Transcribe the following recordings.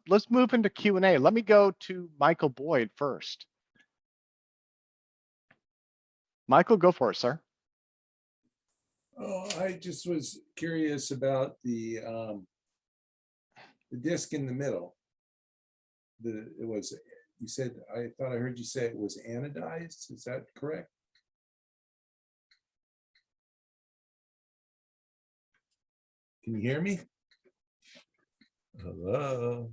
let's move into Q&A. Let me go to Michael Boyd first. Michael, go for it, sir. Oh, I just was curious about the disc in the middle. You said, I thought I heard you say it was anodized. Is that correct? Can you hear me? Hello?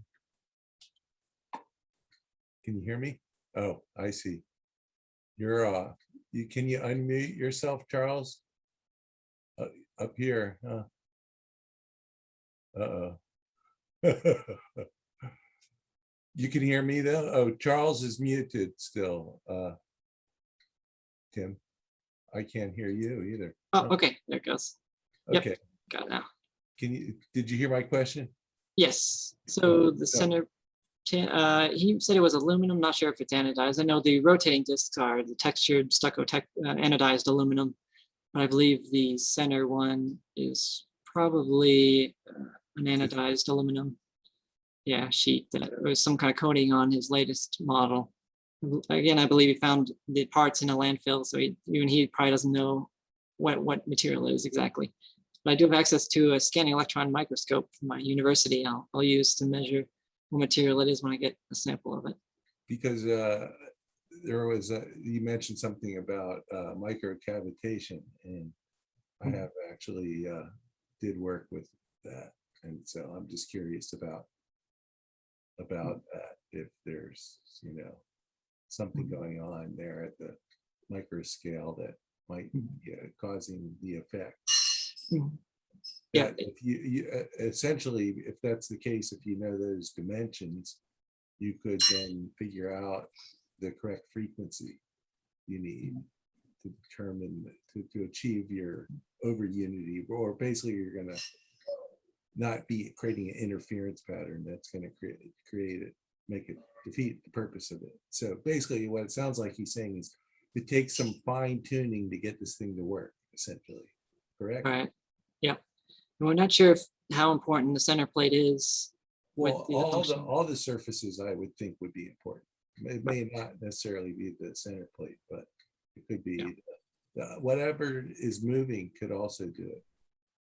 Can you hear me? Oh, I see. You're can you unmute yourself, Charles? Up here, huh? Uh-oh. You can hear me though? Oh, Charles is muted still. Tim, I can't hear you either. Oh, okay, there it goes. Okay. Yep, got it now. Did you hear my question? Yes, so the center, he said it was aluminum, not sure if it's anodized. I know the rotating discs are the textured stucco anodized aluminum, but I believe the center one is probably an anodized aluminum. Yeah, sheet that was some kind of coating on his latest model. Again, I believe he found the parts in a landfill, so even he probably doesn't know what material it is exactly. But I do have access to a scanning electron microscope from my university. I'll use to measure what material it is when I get a sample of it. Because there was you mentioned something about microcavitation, and I have actually did work with that, and so I'm just curious about that, if there's something going on there at the micro scale that might be causing the effect. Yeah. If you essentially, if that's the case, if you know those dimensions, you could then figure out the correct frequency you need to determine to achieve your over unity, or basically you're going to not be creating an interference pattern that's going to defeat the purpose of it. So basically what it sounds like he's saying is it takes some fine tuning to get this thing to work, essentially. Correct? Right. Yeah. And we're not sure how important the center plate is. Well, all the surfaces I would think would be important. It may not necessarily be the center plate, but it could be whatever is moving could also do it.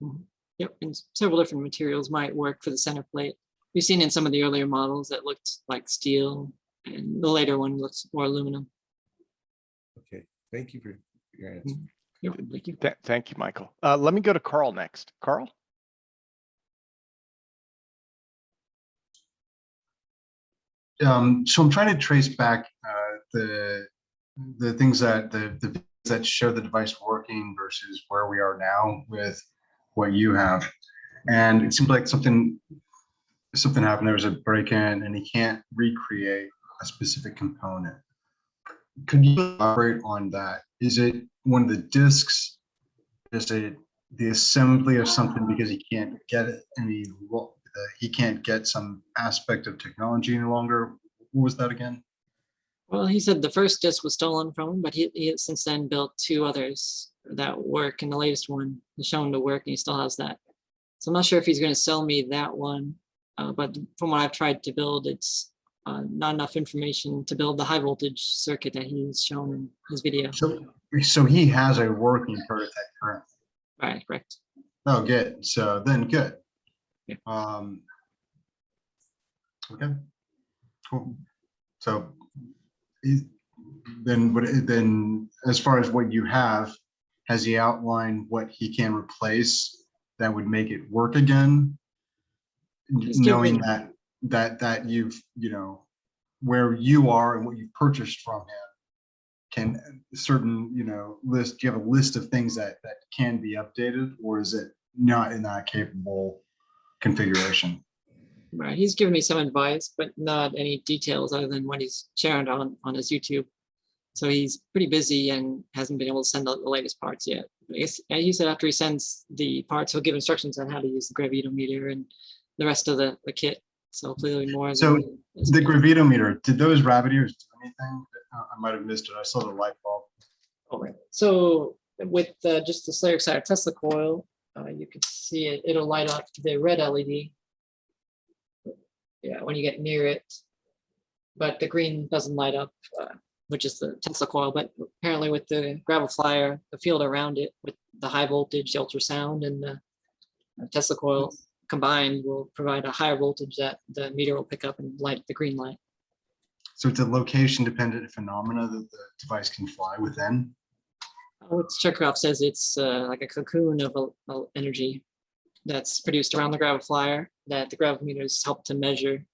Mm-hmm. Yep, and several different materials might work for the center plate. We've seen in some of the earlier models that looked like steel, and the later one looks more aluminum. Okay, thank you for your answer. Yep, thank you. Thank you, Michael. Let me go to Carl next. Carl? So I'm trying to trace back the things that show the device working versus where we are now with what you have, and it seems like something happened. There was a break-in, and he can't recreate a specific component. Could you elaborate on that? Is it one of the disks? Is it the assembly of something because he can't get it any? He can't get some aspect of technology any longer. What was that again? Well, he said the first disc was stolen from him, but he since then built two others that work, and the latest one is shown to work, and he still has that. So I'm not sure if he's going to sell me that one, but from what I've tried to build, it's not enough information to build the high voltage circuit that he's shown in his video. So he has a working prototype currently. Right, correct. Oh, good. So then good. Yeah. Okay, cool. So then as far as what you have, has he outlined what he can replace that would make it work again? Knowing that you've, where you are and what you purchased from him, can certain, list, do you have a list of things that can be updated, or is it not in that capable configuration? Right, he's given me some advice, but not any details other than what he's shared on his YouTube. So he's pretty busy and hasn't been able to send out the latest parts yet. I guess he said after he sends the parts, he'll give instructions on how to use the gravitometer and the rest of the kit. So clearly more. So the gravitometer, did those rabbit ears do anything? I might have missed it. I saw the light bulb. Oh, right. So with just the Slayer side Tesla coil, you can see it'll light up the red LED. yeah, when you get near it. But the green doesn't light up, which is the Tesla coil. But apparently with the Graviflyer, the field around it with the high voltage, the ultrasound, and the Tesla coil combined will provide a higher voltage that the meter will pick up and light the green light. So it's a location dependent phenomena that the device can fly within. What Chekurkov says, it's like a cocoon of energy that's produced around the Graviflyer that the gravimeters help to measure.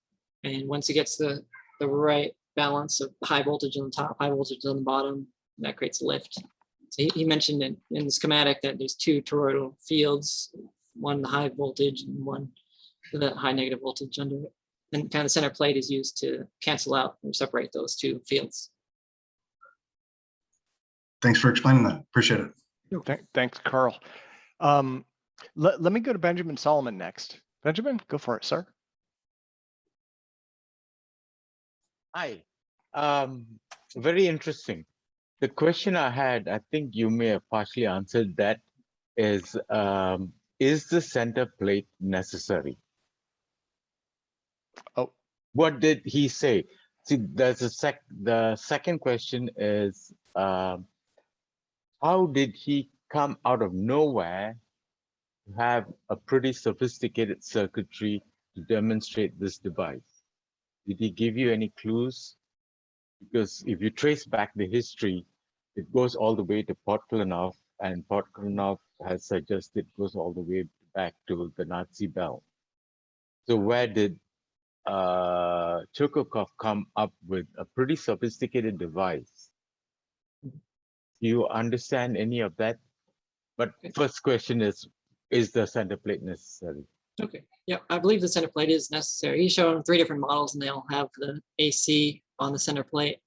And once it gets the right balance of high voltage on the top, high voltage on the bottom, that creates a lift. So he mentioned in the schematic that there's two toroidal fields, one the high voltage and one the high negative voltage under it. And kind of the center plate is used to cancel out or separate those two fields. Thanks for explaining that. Appreciate it. Thanks, Carl. Let me go to Benjamin Solomon next. Benjamin, go for it, sir. Hi, very interesting. The question I had, I think you may have partially answered that, is the center plate necessary? Oh, what did he say? See, there's the second question is, how did he come out of nowhere to have a pretty sophisticated circuitry to demonstrate this device? Did he give you any clues? Because if you trace back the history, it goes all the way to Podklenoff, and Podklenoff has suggested it goes all the way back to the Nazi bell. So where did Chekurkov come up with a pretty sophisticated device? Do you understand any of that? But first question is the center plate necessary? Okay, yeah, I believe the center plate is necessary. He's shown 3 different models and they all have the AC on the center plate.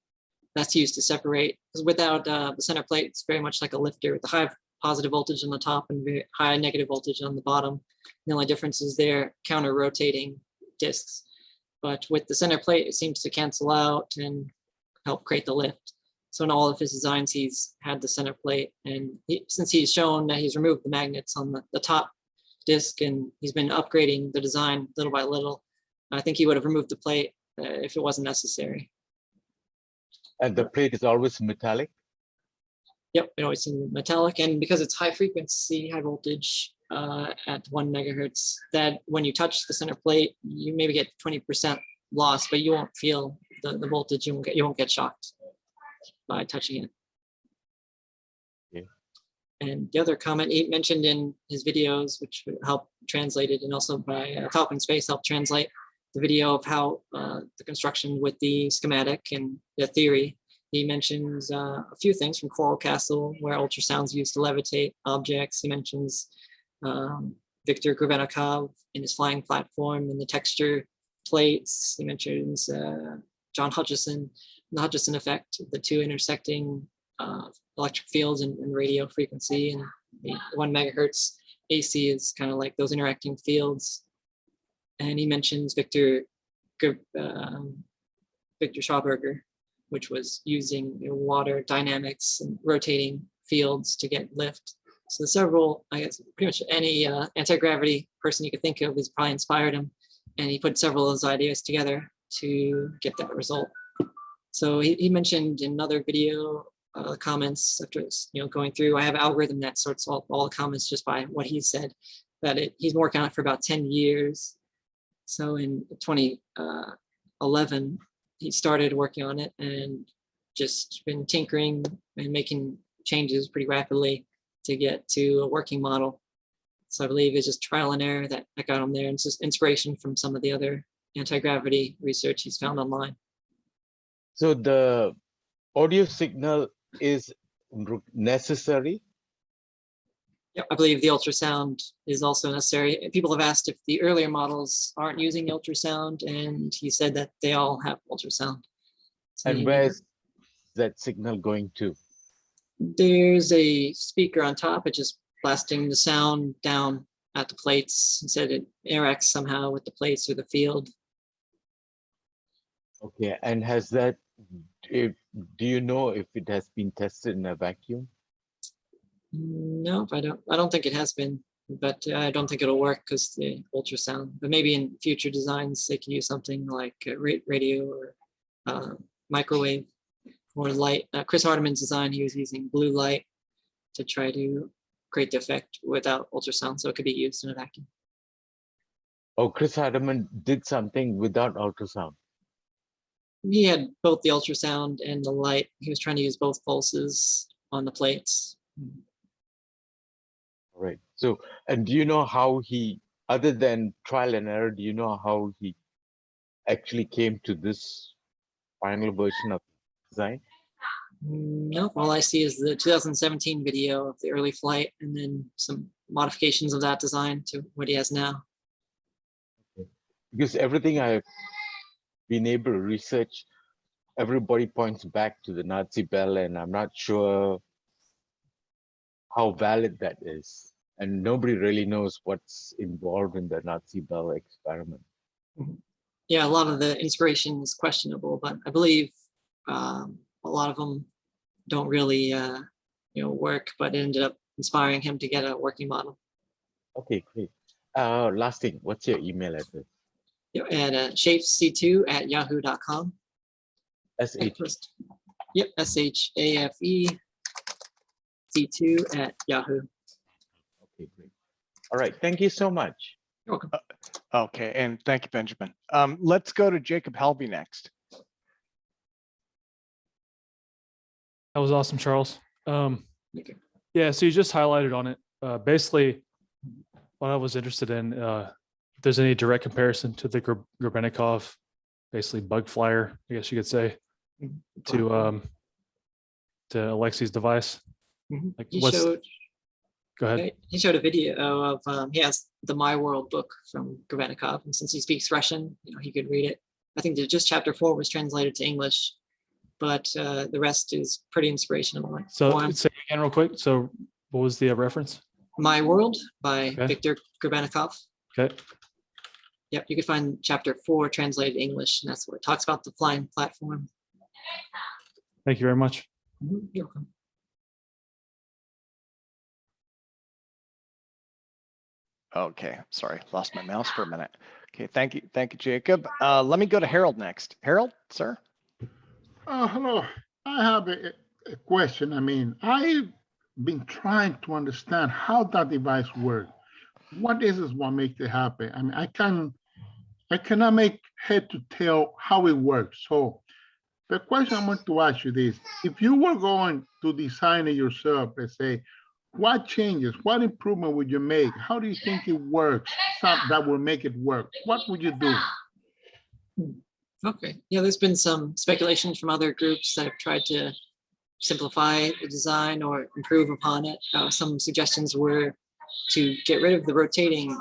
That's used to separate, because without the center plate, it's very much like a lifter with the high positive voltage on the top and very high negative voltage on the bottom. The only difference is they're counter-rotating discs. But with the center plate, it seems to cancel out and help create the lift. So in all of his designs, he's had the center plate. And since he's shown that he's removed the magnets on the top disc and he's been upgrading the design little by little, I think he would have removed the plate if it wasn't necessary. And the plate is always metallic? Yep, it always seems metallic. And because it's high frequency, high voltage at 1 megahertz, that when you touch the center plate, you maybe get 20% loss, but you won't feel the voltage. You won't get shocked by touching it. Okay. And the other comment he mentioned in his videos, which helped translate it, and also by Falcon Space helped translate the video of how the construction with the schematic and the theory. He mentions a few things from Coral Castle, where ultrasound's used to levitate objects. He mentions Viktor Graviflyer in his flying platform and the texture plates. He mentions John Hutchison, the Hutchison effect, the 2 intersecting electric fields and radio frequency, and the 1 megahertz AC is kind of like those interacting fields. And he mentions Victor Schauberger, which was using water dynamics and rotating fields to get lift. So several, I guess, pretty much any anti-gravity person you could think of has probably inspired him. And he put several of those ideas together to get that result. So he mentioned in another video comments after going through, I have an algorithm that sorts all the comments just by what he said, that he's been working on it for about 10 years. So in 2011, he started working on it and just been tinkering and making changes pretty rapidly to get to a working model. So I believe it's just trial and error that got him there. And it's just inspiration from some of the other anti-gravity research he's found online. So the audio signal is necessary? Yeah, I believe the ultrasound is also necessary. People have asked if the earlier models aren't using ultrasound, and he said that they all have ultrasound. So And where's that signal going to? There's a speaker on top. It's just blasting the sound down at the plates. He said it interacts somehow with the plates or the field. Okay, and has that, do you know if it has been tested in a vacuum? No, I don't think it has been. but I don't think it'll work because the ultrasound. But maybe in future designs, they can use something like radio or microwave or light. Chris Hardeman's design, he was using blue light to try to create the effect without ultrasound, so it could be used in a vacuum. Oh, Chris Hardeman did something without ultrasound. He had both the ultrasound and the light. He was trying to use both pulses on the plates. All right. So, and do you know how he, other than trial and error, do you know how he actually came to this final version of design? No, all I see is the 2017 video of the early flight and then some modifications of that design to what he has now. Because everything I've been able to research, everybody points back to the Nazi bell, and I'm not sure how valid that is. And nobody really knows what's involved in the Nazi bell experiment. Yeah, a lot of the inspiration is questionable, but I believe a lot of them don't really work, but ended up inspiring him to get a working model. Okay, great. Last thing, what's your email address? At shafec2@yahoo.com. SH. Yep, SHAFEC2@yahoo. Okay, great. All right, thank you so much. You're welcome. Okay, and thank you, Benjamin. Let's go to Jacob Helvey next. That was awesome, Charles. Okay. Yeah, so you just highlighted on it. Basically, what I was interested in, if there's any direct comparison to the Grebennikov, basically bug flyer, I guess you could say, to Alexey's device. Like, He what's? showed. Go ahead. He showed a video of he has the My World book from Grebennikov, and since he speaks Russian, he could read it. I think that just chapter 4 was translated to English, but the rest is pretty inspirational. So say it again real quick. So what was the reference? My World by Viktor Grebennikov. Okay. Yep, you could find chapter 4 translated to English, and that's where it talks about the flying platform. Thank you very much. You're welcome. Okay, sorry, lost my mouse for a minute. Okay, thank you, Jacob. Let me go to Harold next. Harold, sir. Hello. I have a question. I mean, I've been trying to understand how that device works. What is it what makes it happen? I mean, I cannot make head to tail how it works. So the question I want to ask you this: if you were going to design it yourself, let's say, what changes, what improvement would you make? How do you think it works? Something that will make it work. What would you do? Okay. Yeah, there's been some speculations from other groups that have tried to simplify the design or improve upon it. Some suggestions were to get rid of the rotating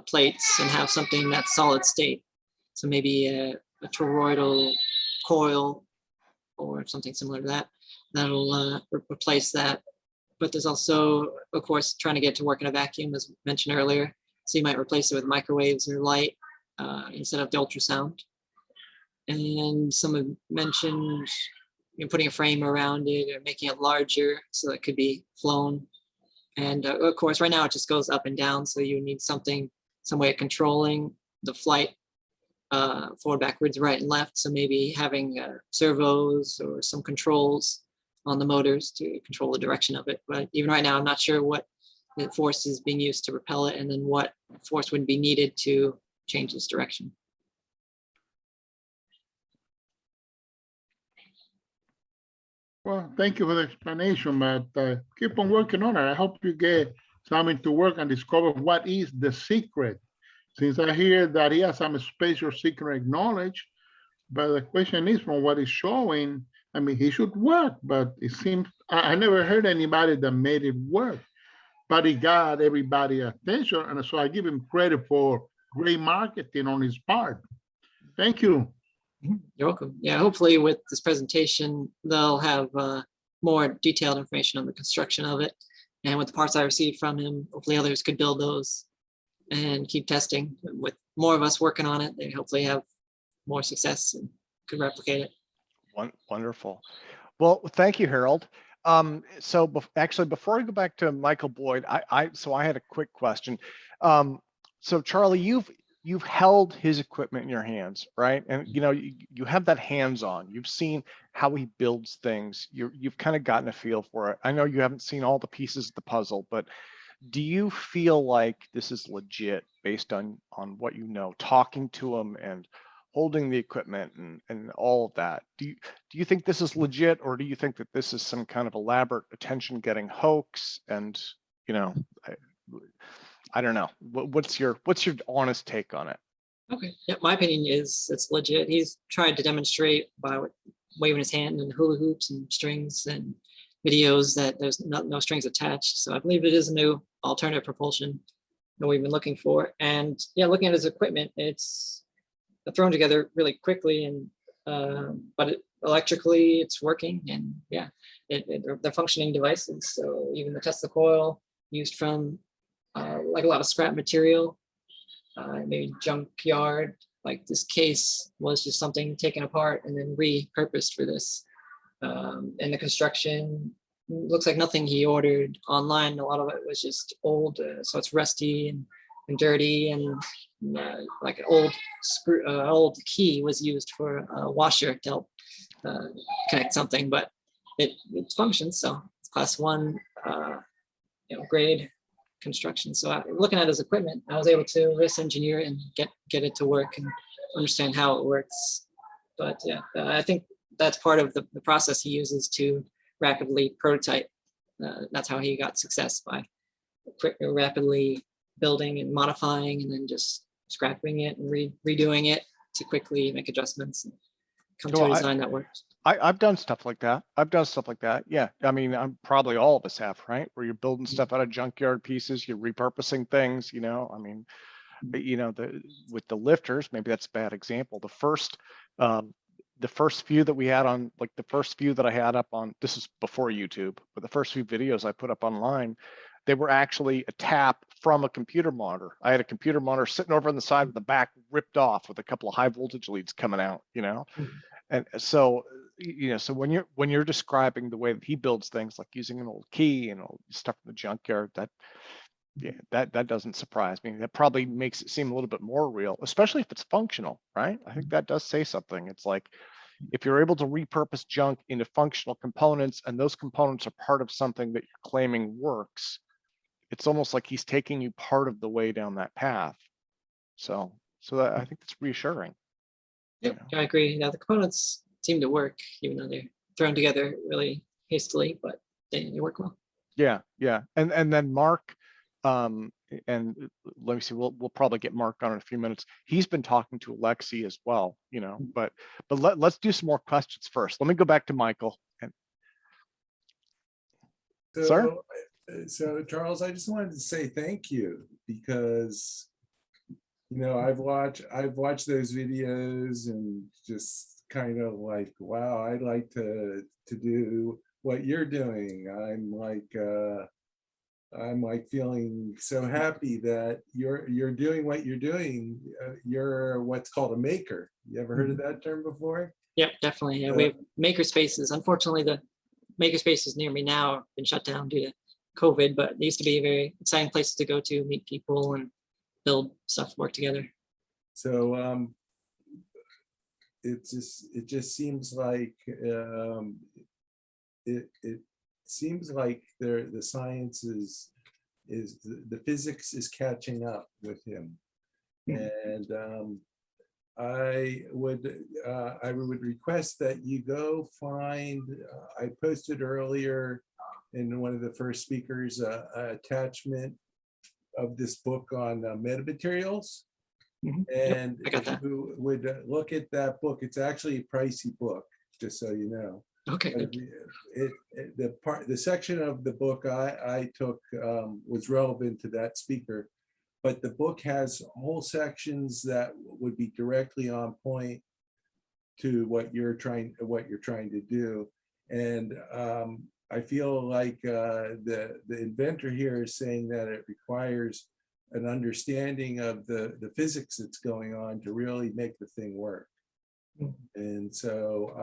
plates and have something that's solid state. So maybe a toroidal coil or something similar to that. That'll replace that. But there's also, of course, trying to get to work in a vacuum, as mentioned earlier. So you might replace it with microwaves or light instead of the ultrasound. And some have mentioned putting a frame around it or making it larger so it could be flown. And of course, right now it just goes up and down. So you need some way of controlling the flight forward, backwards, right and left. So maybe having servos or some controls on the motors to control the direction of it. But even right now, I'm not sure what the force is being used to repel it and then what force would be needed to change this direction. Well, thank you for the explanation, but keep on working on it. I hope you get something to work and discover what is the secret. Since I hear that he has some special secret knowledge, but the question is, from what he's showing, I mean, he should work, but it seems, I never heard anybody that made it work, but he got everybody's attention. And so I give him credit for great marketing on his part. Thank you. You're welcome. Yeah, hopefully with this presentation, they'll have more detailed information on the construction of it. And with the parts I received from him, hopefully others could build those and keep testing. With more of us working on it, they hopefully have more success and could replicate it. Wonderful. Well, thank you, Harold. So actually, before I go back to Michael Boyd, so I had a quick question. So Charlie, you've held his equipment in your hands, right? And you know, you have that hands-on. You've seen how he builds things. You've kind of gotten a feel for it. I know you haven't seen all the pieces of the puzzle, but do you feel like this is legit based on what you know, talking to him and holding the equipment and all of that? Do you think this is legit, or do you think that this is some kind of elaborate attention-getting hoax? And you know, I don't know. What's your honest take on it? Okay, yeah, my opinion is it's legit. He's tried to demonstrate by waving his hand and hula hoops and strings and videos that there's no strings attached. So I believe it is a new alternative propulsion that we've been looking for. And yeah, looking at his equipment, it's thrown together really quickly, and but electrically it's working, and yeah, they're functioning devices. So even the Tesla coil used from like a lot of scrap material, maybe junkyard, like this case was just something taken apart and then repurposed for this. And the construction looks like nothing he ordered online. A lot of it was just old, so it's rusty and dirty, and like an old screw, old key was used for a washer to help connect something, but it functions. So it's class 1, grade construction. So looking at his equipment, I was able to reverse engineer it and get it to work and understand how it works. But yeah, I think that's part of the process he uses to rapidly prototype. That's how he got success, by rapidly building and modifying and then just scrapping it and redoing it to quickly make adjustments and come to a design that works. I've done stuff like that. Yeah. I mean, I'm probably all of us have, right? Where you're building stuff out of junkyard pieces, you're repurposing things, you know, I mean, you know, with the lifters, maybe that's a bad example. The first few that we had on, like the first few that I had up on, this is before YouTube, but the first few videos I put up online, they were actually a tap from a computer monitor. I had a computer monitor sitting over on the side with the back ripped off with a couple of high voltage leads coming out, you know? And so, you know, so when you're describing the way that he builds things, like using an old key and all stuff from the junkyard, that doesn't surprise me. That probably makes it seem a little bit more real, especially if it's functional, right? I think that does say something. It's like, if you're able to repurpose junk into functional components, and those components are part of something that you're claiming works, it's almost like he's taking you part of the way down that path. So that, I think that's reassuring. Yep, I agree. Now the components seem to work, even though they're thrown together really hastily, but they work well. Yeah. And then Mark, and let me see, we'll probably get Mark on in a few minutes. He's been talking to Alexey as well, you know, but let's do some more questions first. Let me go back to Michael. And sir? So Charles, I just wanted to say thank you, because you know, I've watched those videos and just kind of like, wow, I'd like to do what you're doing. I'm like feeling so happy that you're doing what you're doing. You're what's called a maker. You ever heard of that term before? Yep, definitely. Yeah, we have maker spaces. Unfortunately, the maker spaces near me now have been shut down due to COVID, but they used to be very exciting places to go to, meet people and build stuff, work together. So it just seems like it seems like the science is the physics is catching up with him. And I would request that you go find, I posted earlier in one of the first speakers, attachment of this book on metamaterials. And if you would look at that book, it's actually a pricey book, just so you know. Okay. The section of the book I took was relevant to that speaker, but the book has whole sections that would be directly on point to what you're trying to do. And I feel like the inventor here is saying that it requires an understanding of the physics that's going on to really make the thing work. Mhm. And so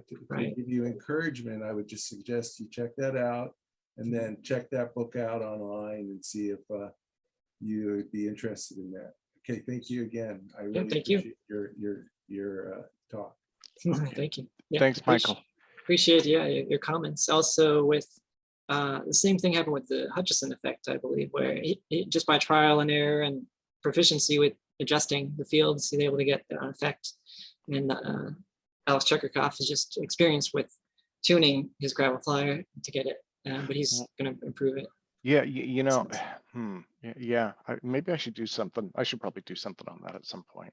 to Right. give you encouragement, I would just suggest you check that out and then check that book out online and see if you would be interested in that. Okay, thank you again. I really thank you. appreciate your talk. Thank you. Yeah, Thanks, Michael. Appreciate your comments. Also with the same thing happened with the Hutchison effect, I believe, where he just by trial and error and proficiency with adjusting the fields, he's able to get the effect. And Alex Chekurkov is just experienced with tuning his Graviflyer to get it, but he's going to improve it. Yeah, you know, yeah, maybe I should do something. I should probably do something on that at some point.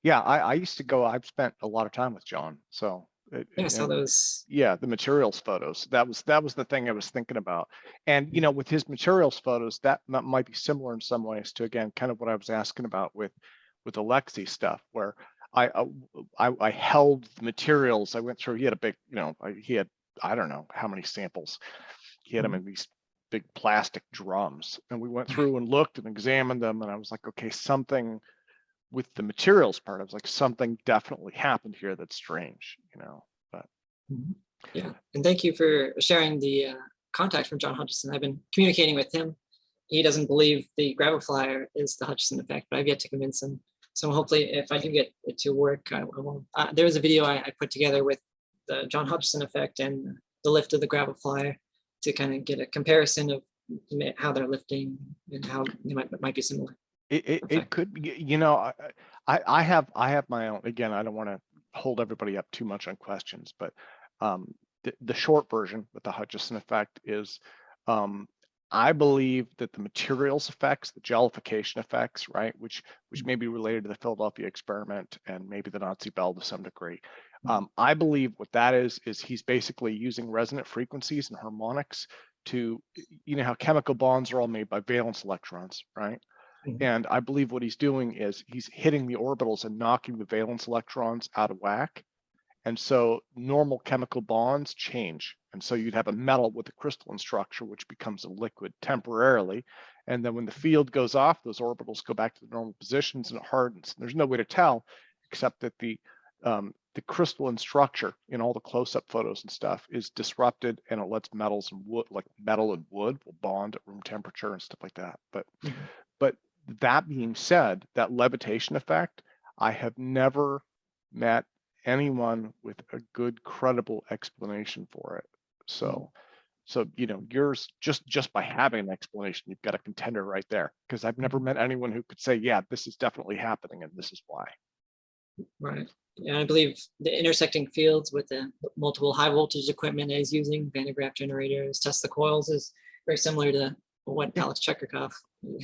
Yeah, I used to go, I've spent a lot of time with John. So Yeah, I saw those. yeah, the materials photos. That was the thing I was thinking about. And you know, with his materials photos, that might be similar in some ways to, again, kind of what I was asking about with Alexey stuff, where I held the materials. I went through. He had a big, you know, he had, I don't know how many samples. He had them in these big plastic drums, and we went through and looked and examined them. And I was like, okay, something with the materials part. I was like, something definitely happened here that's strange, you know. But yeah, and thank you for sharing the contact from John Hutchison. I've been communicating with him. He doesn't believe the Graviflyer is the Hutchison effect, but I've yet to convince him. So hopefully, if I do get it to work, I will. There was a video I put together with the John Hutchison effect and the lift of the Graviflyer to kind of get a comparison of how they're lifting and how they might be similar. it could be, you know, I have my own. Again, I don't want to hold everybody up too much on questions, but the short version with the Hutchison effect is, I believe that the materials effects, the jellification effects, right, which may be related to the Philadelphia experiment and maybe the Nazi bell to some degree. I believe what that is he's basically using resonant frequencies and harmonics to, you know, how chemical bonds are all made by valence electrons, right? And I believe what he's doing is he's hitting the orbitals and knocking the valence electrons out of whack. And so normal chemical bonds change. And so you'd have a metal with a crystalline structure, which becomes a liquid temporarily. And then when the field goes off, those orbitals go back to the normal positions and it hardens. And there's no way to tell except that the crystalline structure in all the close-up photos and stuff is disrupted, and it lets metals and wood, like metal and wood, will bond at room temperature and stuff like that. But that being said, that levitation effect, I have never met anyone with a good, credible explanation for it. So you know, yours, just by having an explanation, you've got a contender right there, because I've never met anyone who could say, yeah, this is definitely happening and this is why. Right. And I believe the intersecting fields with the multiple high voltage equipment that he's using, Van de Graaff generators, Tesla coils, is very similar to what Alex Chekurkov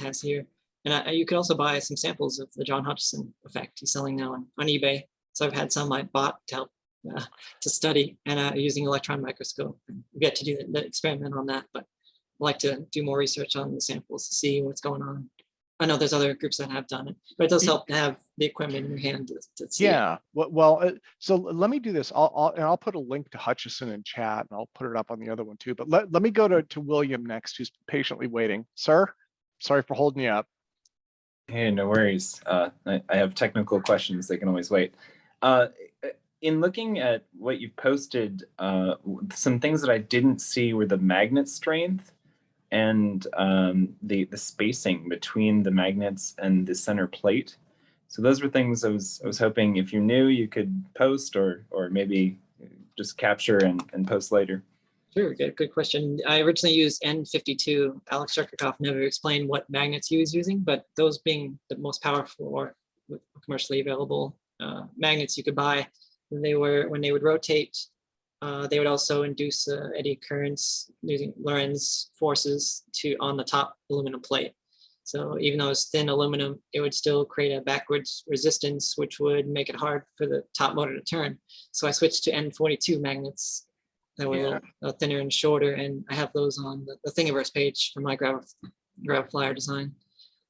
has here. And you could also buy some samples of the John Hutchison effect. He's selling now on eBay. So I've had some I bought to help to study, and using electron microscope. And we get to do the experiment on that, but I'd like to do more research on the samples to see what's going on. I know there's other groups that have done it, but it does help to have the equipment in your hand to see. Yeah, well, so let me do this. I'll put a link to Hutchison in chat, and I'll put it up on the other one too. But let me go to William next, who's patiently waiting. Sir, sorry for holding you up. Hey, no worries. I have technical questions. They can always wait. In looking at what you've posted, some things that I didn't see were the magnet strength and the spacing between the magnets and the center plate. So those were things I was hoping if you knew you could post or maybe just capture and post later. Sure, good question. I originally used N52. Alex Chekurkov never explained what magnets he was using, but those being the most powerful or commercially available magnets you could buy, when they would rotate, they would also induce eddy currents using Lorentz forces on the top aluminum plate. So even though it's thin aluminum, it would still create a backwards resistance, which would make it hard for the top motor to turn. So I switched to N42 magnets that were a little thinner and shorter, and I have those on the Thingiverse page for my Graviflyer design.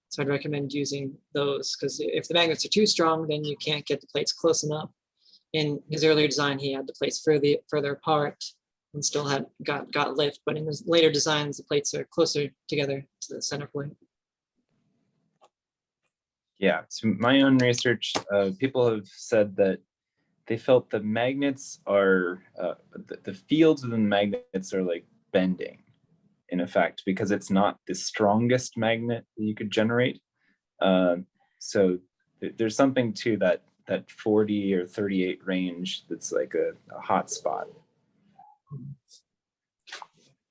So I'd recommend using those, because if the magnets are too strong, then you can't get the plates close enough. In his earlier design, he had the plates further apart and still had got lift, but in his later designs, the plates are closer together to the center plate. Yeah, so my own research, people have said that they felt the magnets are, the fields within the magnets are like bending in effect, because it's not the strongest magnet that you could generate. So there's something to that 40 or 38 range that's like a hot spot.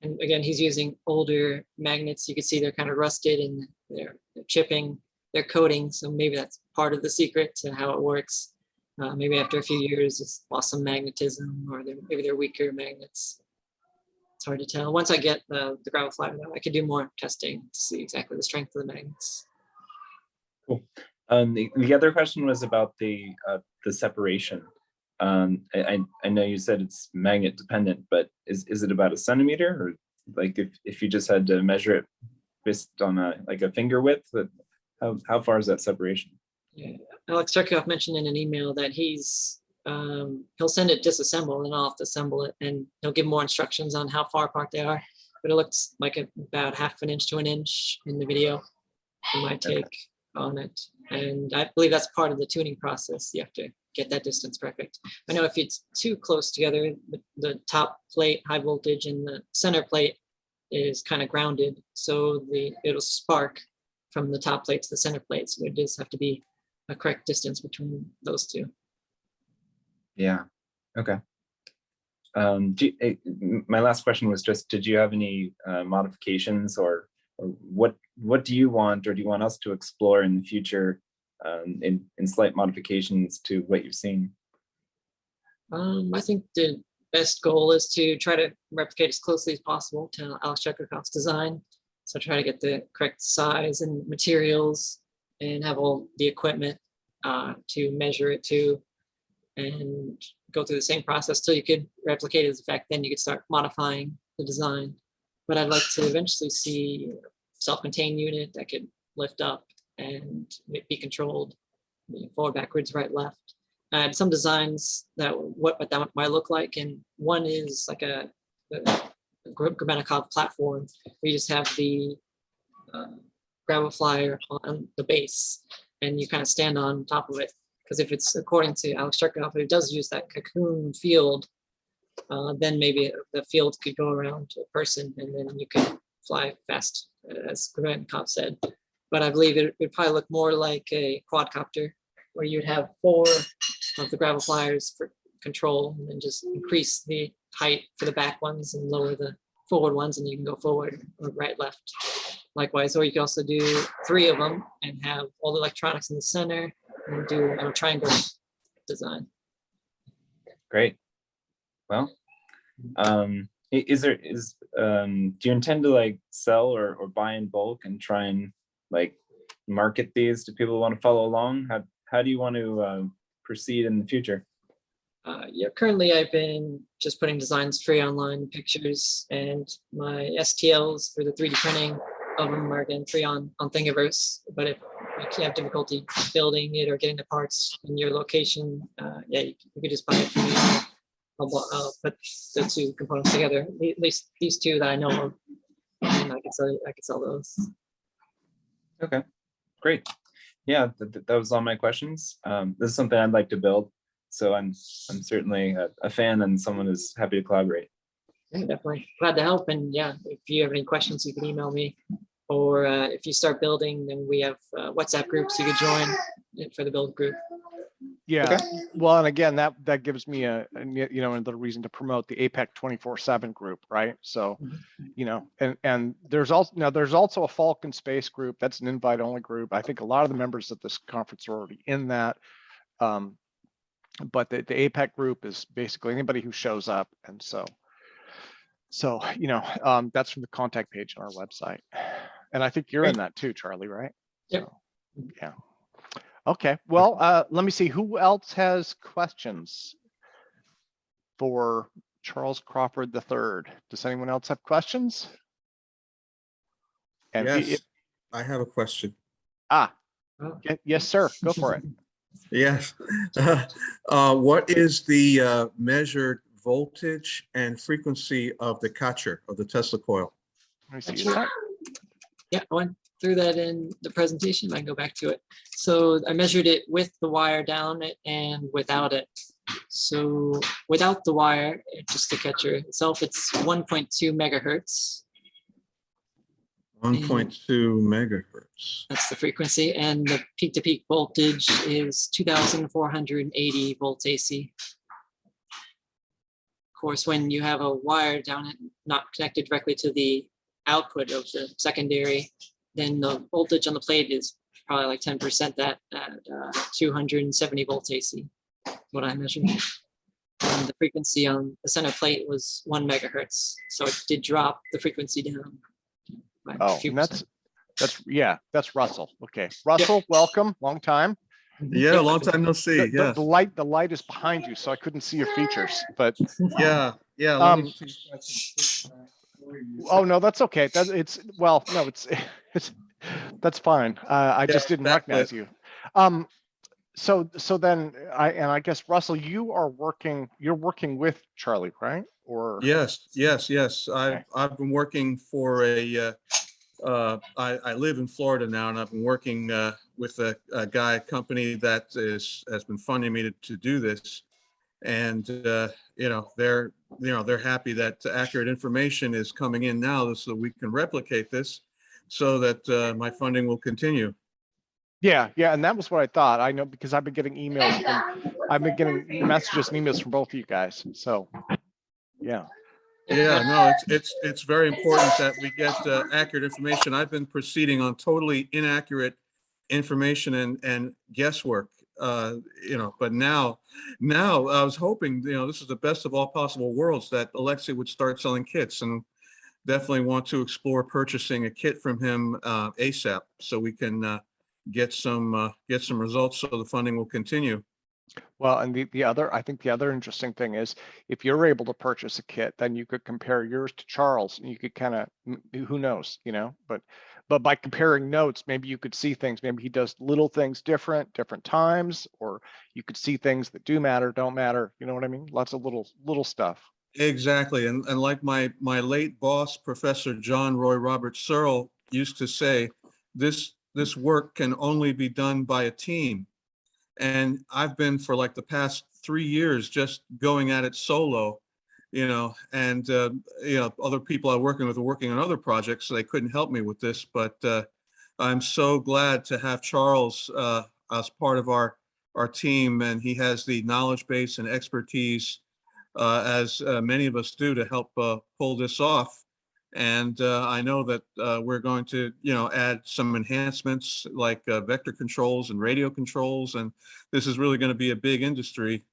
And again, he's using older magnets. You can see they're kind of rusted and they're chipping, they're coating. So maybe that's part of the secret to how it works. Maybe after a few years, it's lost some magnetism, or maybe they're weaker magnets. It's hard to tell. Once I get the Graviflyer, I could do more testing to see exactly the strength of the magnets. Cool. The other question was about the separation. I know you said it's magnet dependent, but is it about a centimeter, or like if you just had to measure it based on like a finger width, how far is that separation? Yeah. Alex Chekurkov mentioned in an email that he'll send it disassembled and I'll have to assemble it, and he'll give more instructions on how far apart they are. But it looks like about ½ an inch to an inch in the video for my take on it. And I believe that's part of the tuning process. You have to get that distance perfect. I know if it's too close together, the top plate, high voltage, and the center plate is kind of grounded. So it'll spark from the top plate to the center plate. So there does have to be a correct distance between those two. Yeah. Okay. My last question was just, did you have any modifications, or what do you want, or do you want us to explore in the future in slight modifications to what you've seen? I think the best goal is to try to replicate as closely as possible to Alex Chekurkov's design. So try to get the correct size and materials and have all the equipment to measure it to, and go through the same process till you could replicate its effect. Then you could start modifying the design. But I'd like to eventually see a self-contained unit that could lift up and be controlled forward, backwards, right, left. I had some designs that what that might look like, and one is like a Graviflyer platform where you just have the Graviflyer on the base and you kind of stand on top of it. Because if it's according to Alex Chekurkov, if it does use that cocoon field, then maybe the field could go around to a person and then you can fly fast, as Chekurkov said. But I believe it would probably look more like a quadcopter, where you'd have 4 of the Graviflyers for control, and then just increase the height for the back ones and lower the forward ones, and you can go forward or right, left. Likewise, or you can also do 3 of them and have all the electronics in the center and do a triangle design. Great. Well, do you intend to like sell or buy in bulk and try and like market these to people who want to follow along? How do you want to proceed in the future? Yeah, currently I've been just putting designs free online, pictures, and my STLs for the 3D printing of them are again free on Thingiverse. But if you have difficulty building it or getting the parts in your location, yeah, you could just buy it from me. I'll put the 2 components together, at least these 2 that I know of, and I could sell those. Okay, great. Yeah, that was all my questions. This is something I'd like to build, so I'm certainly a fan and someone who's happy to collaborate. Yeah, definitely glad to help. And yeah, if you have any questions, you can email me, or if you start building, then we have WhatsApp groups you could join for the build group. Yeah. Okay. Well, and again, that gives me another reason to promote the APEC 24/7 group, right? So, and there's also a Falcon Space group. That's an invite only group. I think a lot of the members of this conference are already in that. But the APEC group is basically anybody who shows up, and so that's from the contact page on our website. And I think you're in that too, Charlie, right? Yep. So, yeah. Okay, well, let me see who else has questions for Charles Crawford III. Does anyone else have questions? And yes, I have a question. Yes, sir. Go for it. Yes. What is the measured voltage and frequency of the catcher of the Tesla coil? Let me see that. Yeah, I went through that in the presentation. I can go back to it. So I measured it with the wire down it and without it. So without the wire, just the catcher itself, it's 1.2 megahertz. 1.2 megahertz. That's the frequency, and the peak-to-peak voltage is 2,480 volts AC. Of course, when you have a wire down it, not connected directly to the output of the secondary, then the voltage on the plate is probably like 10% that at 270 volts AC, what I measured. And the frequency on the center plate was 1 megahertz, so it did drop the frequency down. Oh, and that's Russell. Okay, Russell, welcome, long time. Yeah, long time no see. Yeah, The light is behind you, so I couldn't see your features. But yeah. Let me see if I can push back for you. oh no, that's okay. It's that's fine. I just didn't recognize you. So then I guess Russell, you're working with Charlie, right? Or Yes. Okay. I've been working for a. I live in Florida now, and I've been working with a company that has been funding me to do this, and they're happy that accurate information is coming in now, so we can replicate this, so that my funding will continue. Yeah, and that was what I thought. I know because I've been getting messages and emails from both of you guys. So yeah. Yeah, no, it's very important that we get accurate information. I've been proceeding on totally inaccurate information and guesswork, but now I was hoping, this is the best of all possible worlds, that Alexey would start selling kits, and definitely want to explore purchasing a kit from him ASAP, so we can get some results, so the funding will continue. Well, and I think the other interesting thing is, if you're able to purchase a kit, then you could compare yours to Charles, and you could kind of, who knows, but by comparing notes, maybe you could see things. Maybe he does little things different times, or you could see things that do matter, don't matter. You know what I mean? Lots of little stuff. Exactly, and like my late boss, Professor John Roy Robert Searle, used to say, this work can only be done by a team. And I've been, for like the past 3 years, just going at it solo, and other people I'm working with are working on other projects, so they couldn't help me with this. But I'm so glad to have Charles as part of our team, and he has the knowledge base and expertise, as many of us do, to help pull this off. And I know that we're going to, add some enhancements like vector controls and radio controls. And this is really going to be a big industry.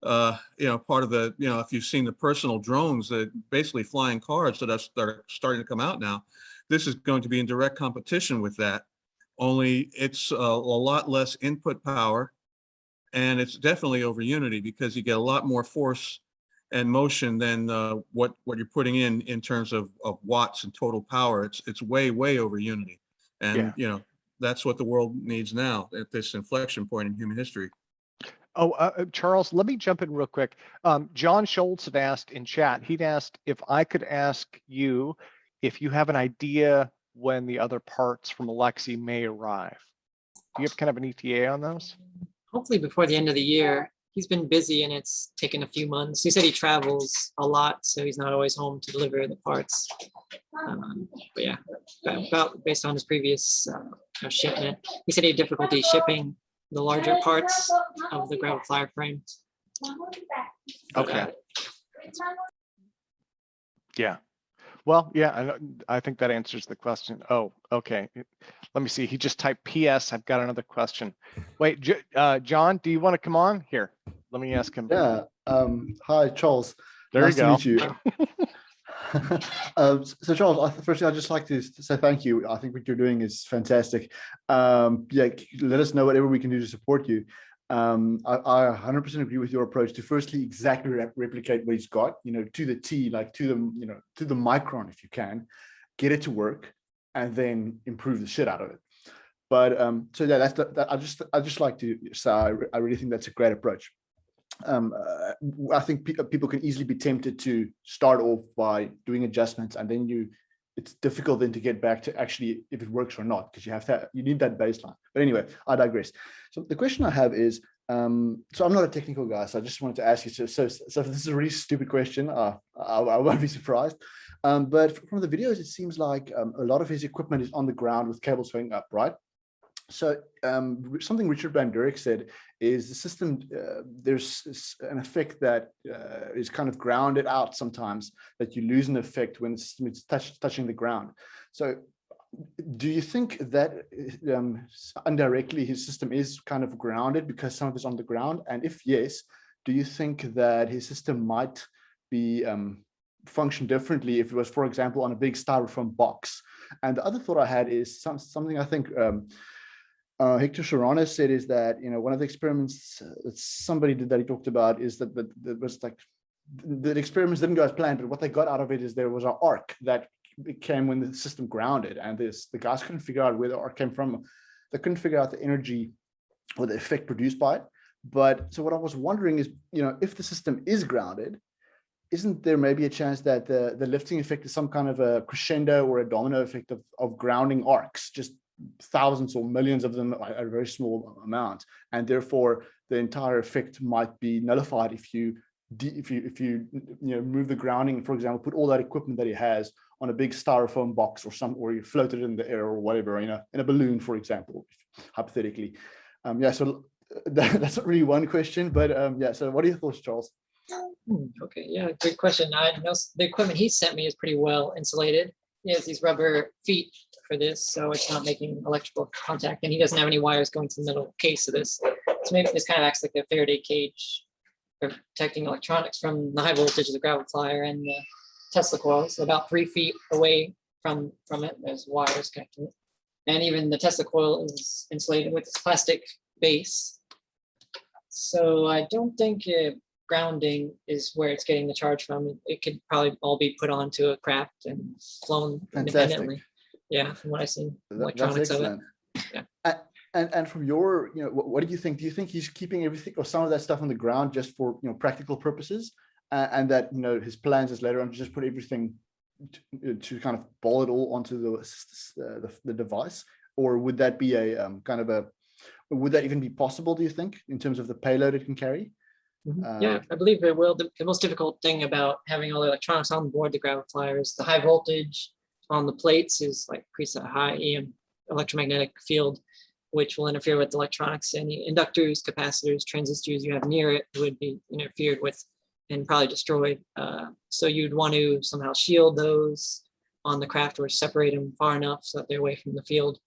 Part of the, if you've seen the personal drones, that basically flying cars that are starting to come out now, this is going to be in direct competition with that. Only it's a lot less input power, and it's definitely over Unity, because you get a lot more force and motion than what you're putting in terms of watts and total power. It's way over Unity, and that's what the world needs now at this inflection point in human history. Oh, Charles, let me jump in real quick. John Schultz had asked in chat. He'd asked if I could ask you if you have an idea when the other parts from Alexey may arrive. Do you have kind of an ETA on those? Hopefully before the end of the year. He's been busy, and it's taken a few months. He said he travels a lot, so he's not always home to deliver the parts. But yeah, based on his previous shipment, he said he had difficulty shipping the larger parts of the Graviflyer frame. Okay. Yeah. Well, yeah, I think that answers the question. Oh, okay. Let me see. He just typed PS. I've got another question. Wait, John, do you want to come on here? Let me ask him. Yeah. Hi, Charles. There nice you go. to meet you. So, Charles, firstly, I'd just like to say thank you. I think what you're doing is fantastic. Let us know whatever we can do to support you. I 100% agree with your approach to firstly exactly replicate what he's got, to the T, like to the micron, if you can, get it to work, and then improve the shit out of it. But so yeah, I just like to say I really think that's a great approach. I think people can easily be tempted to start off by doing adjustments, and then it's difficult then to get back to actually if it works or not, because you need that baseline. But anyway, I digress. So the question I have is, So I'm not a technical guy, so I just wanted to ask you. So if this is a really stupid question, I won't be surprised. But from the videos, it seems like a lot of his equipment is on the ground with cables going up, right? So something Richard Van Derek said is the system, there's an effect that is kind of grounded out sometimes, that you lose an effect when the system is touching the ground. So do you think that indirectly his system is kind of grounded because some of it's on the ground? And if yes, do you think that his system might be function differently if it was, for example, on a big styrofoam box? And the other thought I had is something I think Hector Serrano said is that, you know, one of the experiments that somebody did that he talked about is that it was like the experiments didn't go as planned, but what they got out of it is there was an arc that came when the system grounded, and the guys couldn't figure out where the arc came from. They couldn't figure out the energy or the effect produced by it. But so what I was wondering is, you know, if the system is grounded, isn't there maybe a chance that the lifting effect is some kind of a crescendo or a domino effect of grounding arcs, just thousands or millions of them at a very small amount, and therefore the entire effect might be nullified if you move the grounding, for example, put all that equipment that he has on a big styrofoam box or you float it in the air or whatever, in a balloon, for example, hypothetically. So that's not really one question, but so what are your thoughts, Charles? Okay, yeah, good question. I know the equipment he sent me is pretty well insulated. He has these rubber feet for this, so it's not making electrical contact, and he doesn't have any wires going to the middle case of this. So maybe this kind of acts like a Faraday cage for protecting electronics from the high voltage of the Graviflyer and the Tesla coil. So about 3 feet away from it, there's wires connecting it. And even the Tesla coil is insulated with this plastic base. So I don't think grounding is where it's getting the charge from. It could probably all be put onto a craft and flown independently. Yeah, from what I've seen, electronics of it. Yeah. And from your, you know, what do you think? Do you think he's keeping everything or some of that stuff on the ground just for, you know, practical purposes, and that, you know, his plans is later on to just put everything to kind of ball it all onto the device, or would that be a would that even be possible, do you think, in terms of the payload it can carry? Yeah, I believe it will. The most difficult thing about having all the electronics on board the Graviflyer is the high voltage on the plates is like creates a high EM electromagnetic field, which will interfere with electronics. Any inductors, capacitors, transistors you have near it would be interfered with and probably destroyed. So you'd want to somehow shield those on the craft or separate them far enough so that they're away from the field.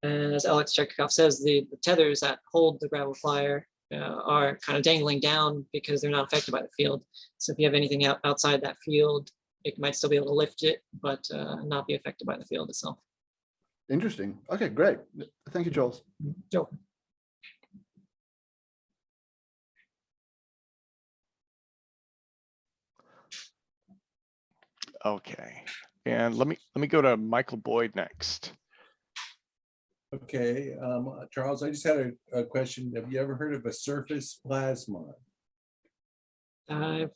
And as Alexey Chekurkov says, the tethers that hold the Graviflyer are kind of dangling down because they're not affected by the field. So if you have anything outside that field, it might still be able to lift it, but not be affected by the field itself. Interesting. Okay, great. Thank you, Charles. Sure. Okay, and let me go to Michael Boyd next. Okay, Charles, I just had a question. Have you ever heard of a surface plasmon? I've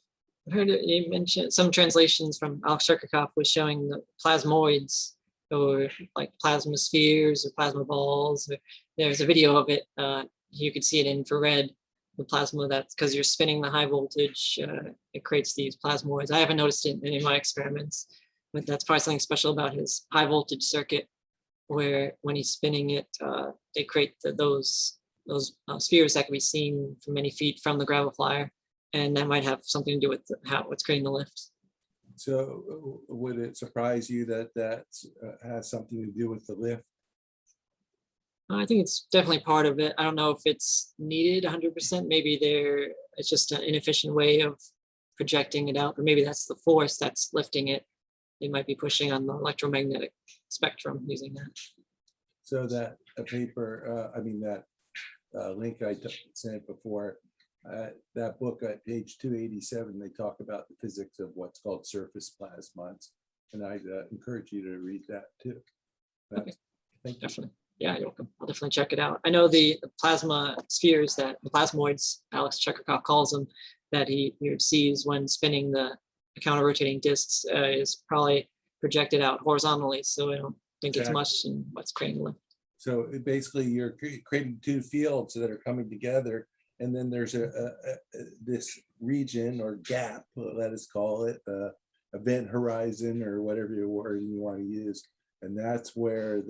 heard it, you mentioned some translations from Alexey Chekurkov was showing the plasmoids, or like plasma spheres or plasma balls. There's a video of it. You could see it in infrared, the plasma. That's because you're spinning the high voltage. It creates these plasmoids. I haven't noticed it in any of my experiments, but that's probably something special about his high voltage circuit, where when he's spinning it, they create those spheres that can be seen from many feet from the Graviflyer, and that might have something to do with what's creating the lift. So would it surprise you that that has something to do with the lift? I think it's definitely part of it. I don't know if it's needed 100%. Maybe it's just an inefficient way of projecting it out, or maybe that's the force that's lifting it. They might be pushing on the electromagnetic spectrum using that. So that a paper, that link I sent before, that book at page 287, they talk about the physics of what's called surface plasmons, and I'd encourage you to read that too. Okay. Thank you. Definitely. Yeah, you're welcome. I'll definitely check it out. I know the plasma spheres, that the plasmoids, Alexey Chekurkov calls them, that he sees when spinning the counter-rotating discs is probably projected out horizontally, so I don't think it's much in what's creating the lift. So basically you're creating two fields that are coming together, and then there's this region or gap, let us call it, event horizon or whatever word you want to use, and that's where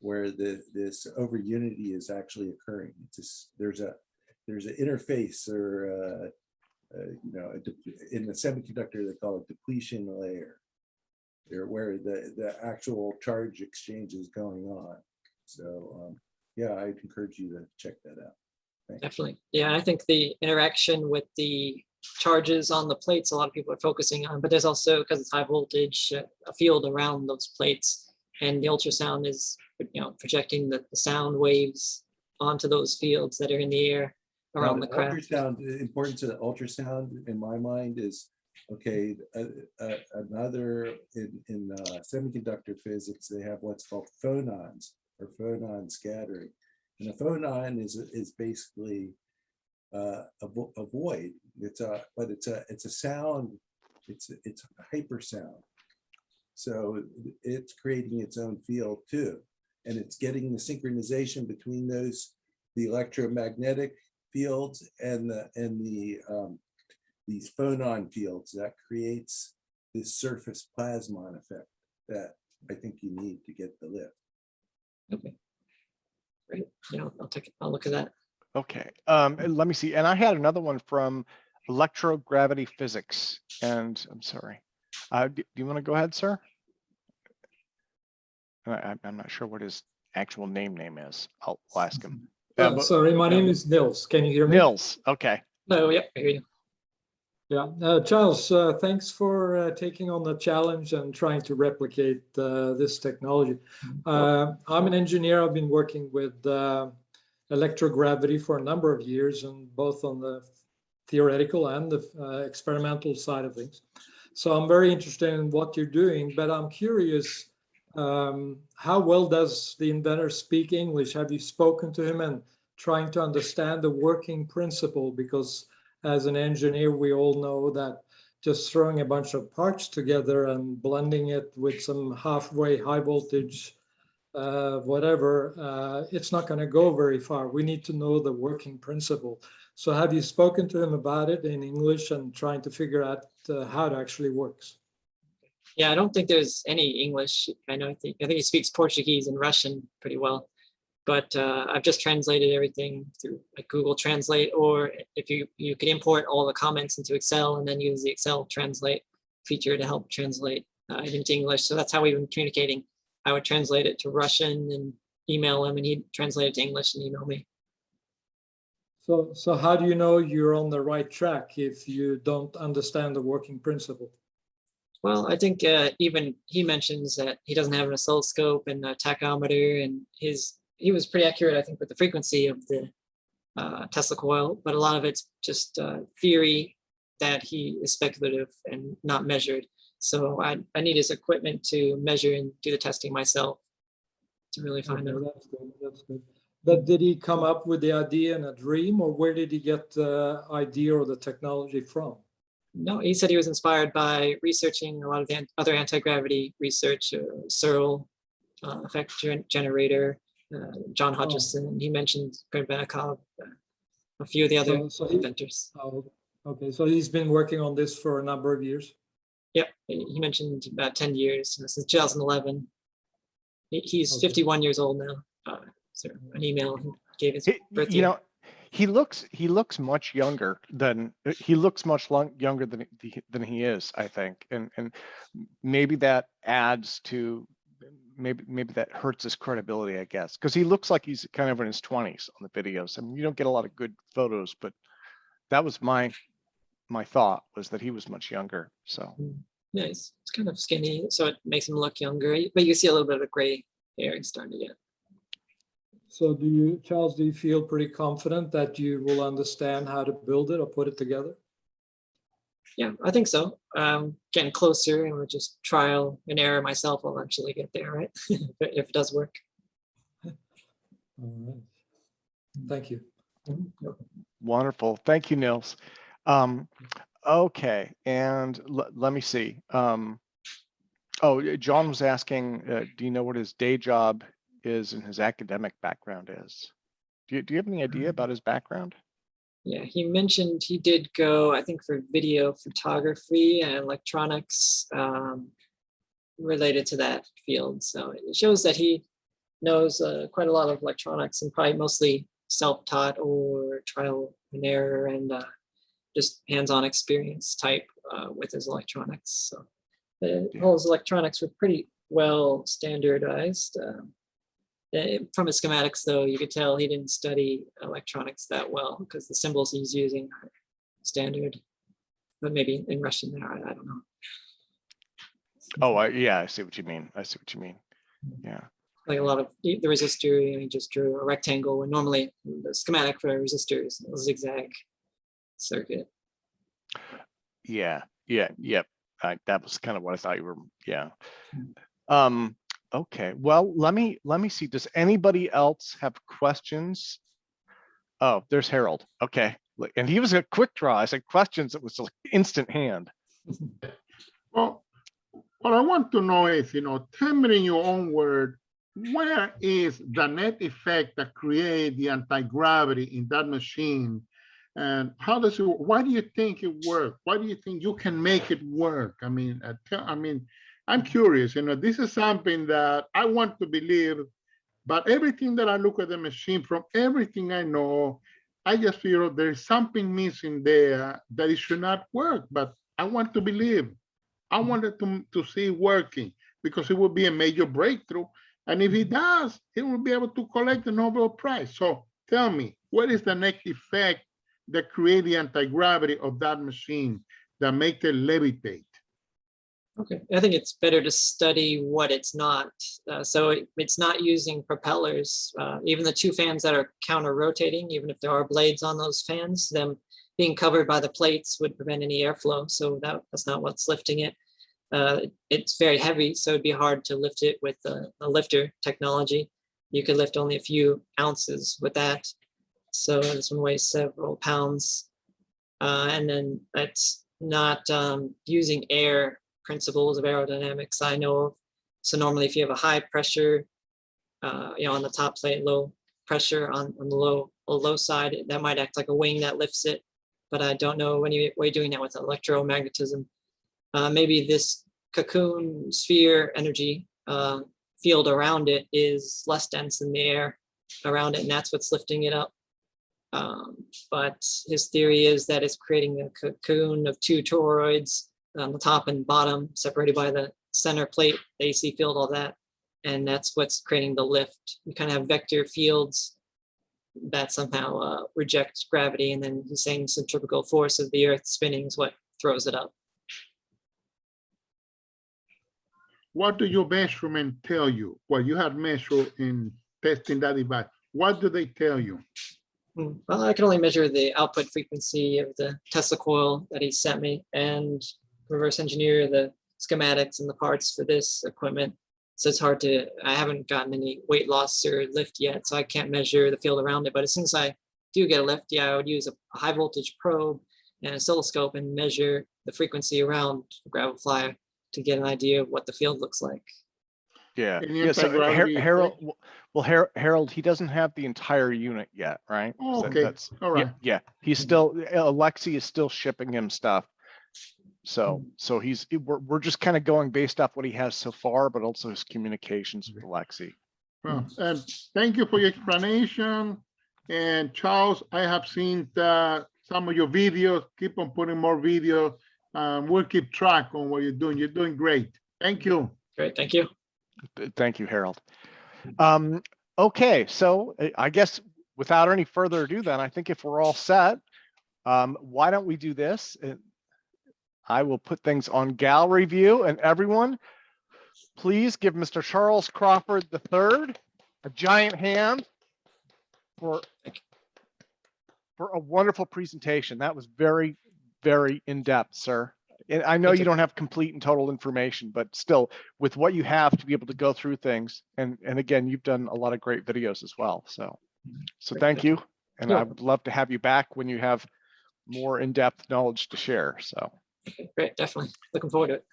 this over unity is actually occurring. It's just, there's an interface or in the semiconductor they call it depletion layer, where the actual charge exchange is going on. So yeah, I'd encourage you to check that out. Thanks. Definitely. Yeah, I think the interaction with the charges on the plates, a lot of people are focusing on, but there's also, because it's high voltage, a field around those plates, and the ultrasound is, projecting the sound waves onto those fields that are in the air around the craft. Ultrasound, the importance of the ultrasound in my mind is, okay, another in semiconductor physics, they have what's called phonons or phonon scattering. And a phonon is basically a void. But it's a sound. It's a hypersound. So it's creating its own field too, and it's getting the synchronization between the electromagnetic fields and these phonon fields that creates this surface plasmon effect that I think you need to get the lift. Okay. Great. I'll look at that. Okay, let me see. And I had another one from electrogravity physics. And I'm sorry. Do you want to go ahead, sir? I'm not sure what his actual name is. I'll ask him. Sorry, my name is Nils. Can you hear me? Nils. Okay. Oh, yeah, I hear you. Yeah, Charles, thanks for taking on the challenge and trying to replicate this technology. I'm an engineer. I've been working with electrogravity for a number of years, and both on the theoretical and the experimental side of things. So I'm very interested in what you're doing, but I'm curious, how well does the inventor speak English? Have you spoken to him and trying to understand the working principle? Because as an engineer, we all know that just throwing a bunch of parts together and blending it with some halfway high voltage, whatever, it's not going to go very far. We need to know the working principle. So have you spoken to him about it in English and trying to figure out how it actually works? Yeah, I don't think there's any English. I think he speaks Portuguese and Russian pretty well. But I've just translated everything through like Google Translate, or if you could import all the comments into Excel and then use the Excel Translate feature to help translate it into English. So that's how we've been communicating. I would translate it to Russian and email him, and he'd translate it to English and email me. So how do you know you're on the right track if you don't understand the working principle? Well, I think even he mentions that he doesn't have an oscilloscope and a tachometer, and he was pretty accurate, I think, with the frequency of the Tesla coil, but a lot of it's just theory that he is speculative and not measured. So I need his equipment to measure and do the testing myself to really find out. That's good. That's good. But did he come up with the idea in a dream, or where did he get the idea or the technology from? No, he said he was inspired by researching a lot of the other anti-gravity research, Searle effect generator, John Hodgson. He mentioned Graviflyer, a few of the other inventors. Okay, so he's been working on this for a number of years. Yep, he mentioned about 10 years since 2011. He's 51 years old now. So an email he gave his birthday. He looks much younger than younger than he is, I think, and maybe that adds to. Maybe that hurts his credibility, I guess, because he looks like he's kind of in his 20s on the videos. I mean, you don't get a lot of good photos, but that was my thought, was that he was much younger. So yeah, it's kind of skinny, so it makes him look younger, but you see a little bit of gray hair starting to get. So Charles, do you feel pretty confident that you will understand how to build it or put it together? Yeah, I think so. Getting closer, and we'll just trial and error myself. I'll actually get there, right? if it does work. All right. Thank you. Wonderful. Thank you, Nils. Okay, and let me see. John was asking, do you know what his day job is and his academic background is? Do you have any idea about his background? Yeah, he mentioned he did go, I think, for video photography and electronics related to that field. So it shows that he knows quite a lot of electronics and probably mostly self-taught or trial and error and just hands-on experience type with his electronics. So all his electronics were pretty well standardized. From his schematics, though, you could tell he didn't study electronics that well because the symbols he's using are standard, but maybe in Russian there, I don't know. Oh, yeah, I see what you mean. I see what you mean. Yeah. Like a lot of the resistor, he just drew a rectangle when normally the schematic for a resistor is a zigzag circuit. Yeah, yep. That was kind of what I thought you were. Yeah. Okay. Well, let me see. Does anybody else have questions? Oh, there's Harold. Okay, and he was a quick draw. I said questions. It was like instant hand. Well, what I want to know is, tell me in your own word, where is the net effect that creates the anti-gravity in that machine? And how does it, why do you think it works? Why do you think you can make it work? I mean, I'm curious, this is something that I want to believe, but everything that I look at the machine, from everything I know, I just feel there's something missing there that it should not work, but I want to believe. I wanted to see it working because it would be a major breakthrough. And if it does, it will be able to collect the Nobel Prize. So tell me, what is the next effect that creates the anti-gravity of that machine that makes it levitate? Okay, I think it's better to study what it's not. So it's not using propellers. Even the two fans that are counter-rotating, even if there are blades on those fans, them being covered by the plates would prevent any airflow. So that's not what's lifting it. It's very heavy, so it'd be hard to lift it with a lifter technology. You could lift only a few ounces with that. So this one weighs several pounds. And then that's not using air principles of aerodynamics I know of. So normally if you have a high pressure, on the top plate, low pressure on the low side, that might act like a wing that lifts it. But I don't know when you're doing that with electromagnetism. Maybe this cocoon sphere energy field around it is less dense than the air around it, and that's what's lifting it up. But his theory is that it's creating a cocoon of two toroids on the top and bottom, separated by the center plate, the AC field, all that. And that's what's creating the lift. You kind of have vector fields that somehow reject gravity. And then he's saying centrifugal force of the earth spinning is what throws it up. What do your measurement tell you? What you have measured in testing that device, what do they tell you? Well, I can only measure the output frequency of the Tesla coil that he sent me and reverse engineer the schematics and the parts for this equipment. So it's hard to, I haven't gotten any weight loss or lift yet, so I can't measure the field around it. But as soon as I do get a lift, yeah, I would use a high voltage probe and oscilloscope and measure the frequency around the Graviflyer to get an idea of what the field looks like. Yeah. Any Yeah. So anti-gravity Harold, Harold, he doesn't have the entire unit yet, right? Oh, So okay. that's All right. Yeah. He's still, Alexey is still shipping him stuff. So we're just kind of going based off what he has so far, but also his communications with Alexey. Well, and thank you for your explanation. And Charles, I have seen some of your videos. Keep on putting more videos. We'll keep track on what you're doing. You're doing great. Thank you. Great, thank you. Thank you, Harold. Okay, so I guess without any further ado, then I think if we're all set, why don't we do this? I will put things on gallery view, and everyone, please give Mr. Charles Crawford III a giant hand for a wonderful presentation. That was very, very in-depth, sir. And I know you don't have complete and total information, but still, with what you have to be able to go through things, and again, you've done a lot of great videos as well. So thank you, and I would love to have you back when you have more in-depth knowledge to share. So Okay, great, definitely looking forward to it.